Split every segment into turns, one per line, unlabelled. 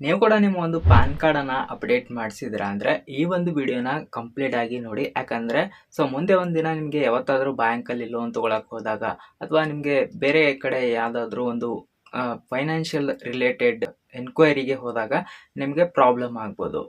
ನೀವು ಕೂಡ ನಿಮ್ಮ ಒಂದು ಪ್ಯಾನ್ ಕಾರ್ಡನ್ನು ಅಪ್ಡೇಟ್ ಮಾಡಿಸಿದ್ರ ಅಂದರೆ ಈ ಒಂದು ವಿಡಿಯೋನ ಕಂಪ್ಲೀಟ್ ಆಗಿ ನೋಡಿ. ಯಾಕಂದರೆ ಮುಂದೆ ಒಂದು ದಿನ ನಿಮಗೆ ಯಾವತ್ತಾದರೂ ಬ್ಯಾಂಕಲ್ಲಿ ಲೋನ್ ತೊಗೊಳಕ್ಕೆ ಹೋದಾಗ ಅಥವಾ ನಿಮಗೆ ಬೇರೆ ಕಡೆ ಯಾವುದಾದ್ರೂ ಒಂದು ಫೈನಾನ್ಷಿಯಲ್ ರಿಲೇಟೆಡ್ ಎನ್ಕ್ವೈರಿಗೆ ಹೋದಾಗ ನಿಮಗೆ ಪ್ರಾಬ್ಲಮ್ ಆಗ್ಬೋದು.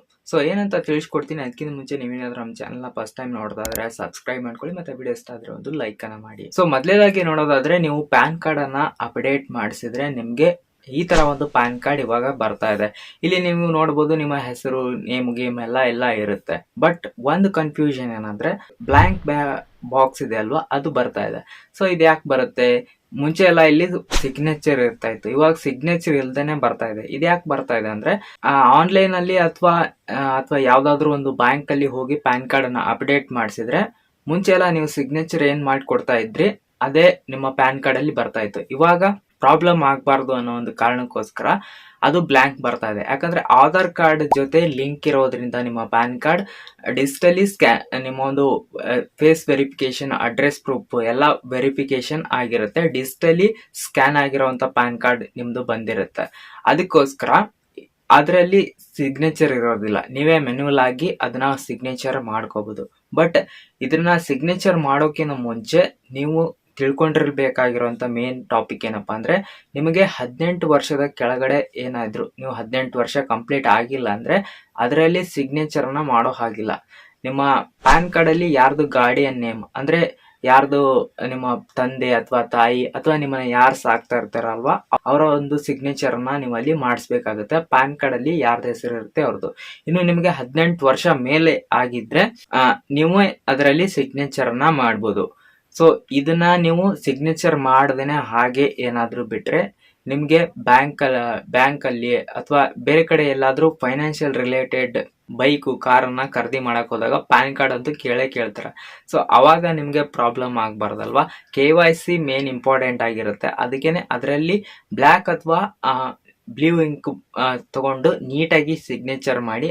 ಏನಂತ ತಿಳಿಸ್ಕೊಡ್ತೀನಿ. ಅದಕ್ಕಿಂತ ಮುಂಚೆ ನೀವೇನಾದ್ರೂ ನಮ್ಮ ಚಾನಲ್ನ ಫಸ್ಟ್ ಟೈಮ್ ನೋಡೋದಾದ್ರೆ ಸಬ್ಸ್ಕ್ರೈಬ್ ಮಾಡ್ಕೊಳ್ಳಿ, ಮತ್ತೆ ವಿಡಿಯೋ ಇಷ್ಟ ಆದರೆ ಒಂದು ಲೈಕನ್ನು ಮಾಡಿ. ಮೊದಲೇದಾಗಿ ನೋಡೋದಾದ್ರೆ ನೀವು ಪ್ಯಾನ್ ಕಾರ್ಡನ್ನು ಅಪ್ಡೇಟ್ ಮಾಡಿಸಿದ್ರೆ ನಿಮಗೆ ಈ ತರ ಒಂದು ಪ್ಯಾನ್ ಕಾರ್ಡ್ ಇವಾಗ ಬರ್ತಾ ಇದೆ. ಇಲ್ಲಿ ನೀವು ನೋಡಬಹುದು ನಿಮ್ಮ ಹೆಸರು, ನೇಮ್ ಗೇಮ್ ಎಲ್ಲ ಇರುತ್ತೆ. ಬಟ್ ಒಂದು ಕನ್ಫ್ಯೂಷನ್ ಏನಂದ್ರೆ ಬ್ಲಾಂಕ್ ಬಾಕ್ಸ್ ಇದೆ ಅಲ್ವಾ, ಅದು ಬರ್ತಾ ಇದೆ. ಇದು ಯಾಕೆ ಬರುತ್ತೆ? ಮುಂಚೆ ಎಲ್ಲ ಇಲ್ಲಿ ಸಿಗ್ನೇಚರ್ ಇರ್ತಾ ಇತ್ತು, ಇವಾಗ ಸಿಗ್ನೇಚರ್ ಇಲ್ದೇನೆ ಬರ್ತಾ ಇದೆ. ಇದು ಯಾಕೆ ಬರ್ತಾ ಇದೆ ಅಂದ್ರೆ ಆನ್ಲೈನ್ ಅಲ್ಲಿ ಅಥವಾ ಯಾವ್ದಾದ್ರು ಒಂದು ಬ್ಯಾಂಕ್ ಅಲ್ಲಿ ಹೋಗಿ ಪ್ಯಾನ್ ಕಾರ್ಡ್ ಅನ್ನ ಅಪ್ಡೇಟ್ ಮಾಡಿಸಿದ್ರೆ ಮುಂಚೆ ಎಲ್ಲ ನೀವು ಸಿಗ್ನೇಚರ್ ಏನ್ ಮಾಡ್ಕೊಡ್ತಾ ಇದ್ರಿ ಅದೇ ನಿಮ್ಮ ಪ್ಯಾನ್ ಕಾರ್ಡ್ ಅಲ್ಲಿ ಬರ್ತಾ ಇತ್ತು. ಇವಾಗ ಪ್ರಾಬ್ಲಮ್ ಆಗಬಾರ್ದು ಅನ್ನೋ ಒಂದು ಕಾರಣಕ್ಕೋಸ್ಕರ ಅದು ಬ್ಲಾಂಕ್ ಬರ್ತಾ ಇದೆ. ಯಾಕಂದ್ರೆ ಆಧಾರ್ ಕಾರ್ಡ್ ಜೊತೆ ಲಿಂಕ್ ಇರೋದ್ರಿಂದ ನಿಮ್ಮ ಪ್ಯಾನ್ ಕಾರ್ಡ್ ಡಿಜಿಟಲಿ ನಿಮ್ಮ ಒಂದು ಫೇಸ್ ವೆರಿಫಿಕೇಶನ್, ಅಡ್ರೆಸ್ ಪ್ರೂಫ್ ಎಲ್ಲ ವೆರಿಫಿಕೇಶನ್ ಆಗಿರುತ್ತೆ. ಡಿಜಿಟಲಿ ಸ್ಕ್ಯಾನ್ ಆಗಿರುವಂತ ಪ್ಯಾನ್ ಕಾರ್ಡ್ ನಿಮ್ದು ಬಂದಿರುತ್ತೆ. ಅದಕ್ಕೋಸ್ಕರ ಅದರಲ್ಲಿ ಸಿಗ್ನೇಚರ್ ಇರೋದಿಲ್ಲ. ನೀವೇ ಮೆನ್ಯುವಲ್ ಆಗಿ ಅದನ್ನ ಸಿಗ್ನೇಚರ್ ಮಾಡ್ಕೋಬಹುದು. ಬಟ್ ಇದನ್ನ ಸಿಗ್ನೇಚರ್ ಮಾಡೋಕ್ಕಿಂತ ಮುಂಚೆ ನೀವು ತಿಳ್ಕೊಂಡಿರ್ಬೇಕಾಗಿರುವಂತ ಮೇನ್ ಟಾಪಿಕ್ ಏನಪ್ಪಾ ಅಂದ್ರೆ, ನಿಮಗೆ 18 ವರ್ಷದ ಕೆಳಗಡೆ ಏನಾದ್ರು ನೀವು 18 ವರ್ಷ ಕಂಪ್ಲೀಟ್ ಆಗಿಲ್ಲ ಅಂದ್ರೆ ಅದರಲ್ಲಿ ಸಿಗ್ನೇಚರ್ ಅನ್ನ ಮಾಡೋ ಹಾಗಿಲ್ಲ. ನಿಮ್ಮ ಪ್ಯಾನ್ ಕಾರ್ಡ್ ಅಲ್ಲಿ ಯಾರ್ದು ಗಾರ್ಡಿಯನ್ ನೇಮ್ ಅಂದ್ರೆ ಯಾರ್ದು ನಿಮ್ಮ ತಂದೆ ಅಥವಾ ತಾಯಿ ಅಥವಾ ನಿಮ್ಮನ್ನ ಯಾರು ಸಾಕ್ತಾ ಇರ್ತಾರಲ್ವಾ ಅವರ ಒಂದು ಸಿಗ್ನೇಚರ್ ಅನ್ನ ನೀವು ಅಲ್ಲಿ ಮಾಡಿಸ್ಬೇಕಾಗುತ್ತೆ. ಪ್ಯಾನ್ ಕಾರ್ಡ್ ಅಲ್ಲಿ ಯಾರ್ದು ಹೆಸರು ಇರುತ್ತೆ ಅವ್ರದ್ದು. ಇನ್ನು ನಿಮಗೆ 18 ವರ್ಷ ಮೇಲೆ ಆಗಿದ್ರೆ ನೀವು ಅದರಲ್ಲಿ ಸಿಗ್ನೇಚರ್ ಅನ್ನ ಮಾಡ್ಬೋದು. ಇದನ್ನ ನೀವು ಸಿಗ್ನೇಚರ್ ಮಾಡದೇನೆ ಹಾಗೆ ಏನಾದ್ರೂ ಬಿಟ್ರೆ ನಿಮ್ಗೆ ಬ್ಯಾಂಕ್ ಅಲ್ಲಿ ಅಥವಾ ಬೇರೆ ಕಡೆ ಎಲ್ಲಾದ್ರೂ ಫೈನಾನ್ಷಿಯಲ್ ರಿಲೇಟೆಡ್ ಬೈಕು, ಕಾರನ್ನ ಖರೀದಿ ಮಾಡಕ್ ಹೋದಾಗ ಪ್ಯಾನ್ ಕಾರ್ಡ್ ಅಂತೂ ಕೇಳ್ತಾರೆ. ಅವಾಗ ನಿಮ್ಗೆ ಪ್ರಾಬ್ಲಮ್ ಆಗ್ಬಾರ್ದಲ್ವಾ. KYC ಮೇನ್ ಇಂಪಾರ್ಟೆಂಟ್ ಆಗಿರುತ್ತೆ. ಅದಕ್ಕೇನೆ ಅದರಲ್ಲಿ ಬ್ಲ್ಯಾಕ್ ಅಥವಾ ಬ್ಲೂ ಇಂಕ್ ತಗೊಂಡು ನೀಟಾಗಿ ಸಿಗ್ನೇಚರ್ ಮಾಡಿ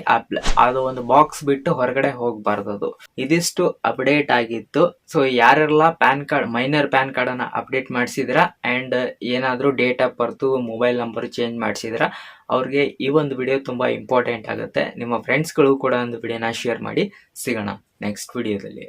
ಅದು ಒಂದು ಬಾಕ್ಸ್ ಬಿಟ್ಟು ಹೊರಗಡೆ ಹೋಗ್ಬಾರ್ದು. ಇದಿಷ್ಟು ಅಪ್ಡೇಟ್ ಆಗಿತ್ತು. ಯಾರೆಲ್ಲ PAN card minor PAN card ಅನ್ನ ಅಪ್ಡೇಟ್ ಮಾಡಿಸಿದ್ರ ಅಂಡ್ ಏನಾದ್ರೂ date of birth, mobile number change ಮಾಡಿಸಿದ್ರ ಅವ್ರಿಗೆ ಈ ಒಂದು ವಿಡಿಯೋ ತುಂಬಾ ಇಂಪಾರ್ಟೆಂಟ್ ಆಗುತ್ತೆ. ನಿಮ್ಮ ಫ್ರೆಂಡ್ಸ್ಗಳು ಕೂಡ ಒಂದು ವಿಡಿಯೋನ ಶೇರ್ ಮಾಡಿ. ಸಿಗೋಣ ನೆಕ್ಸ್ಟ್ ವಿಡಿಯೋದಲ್ಲಿ.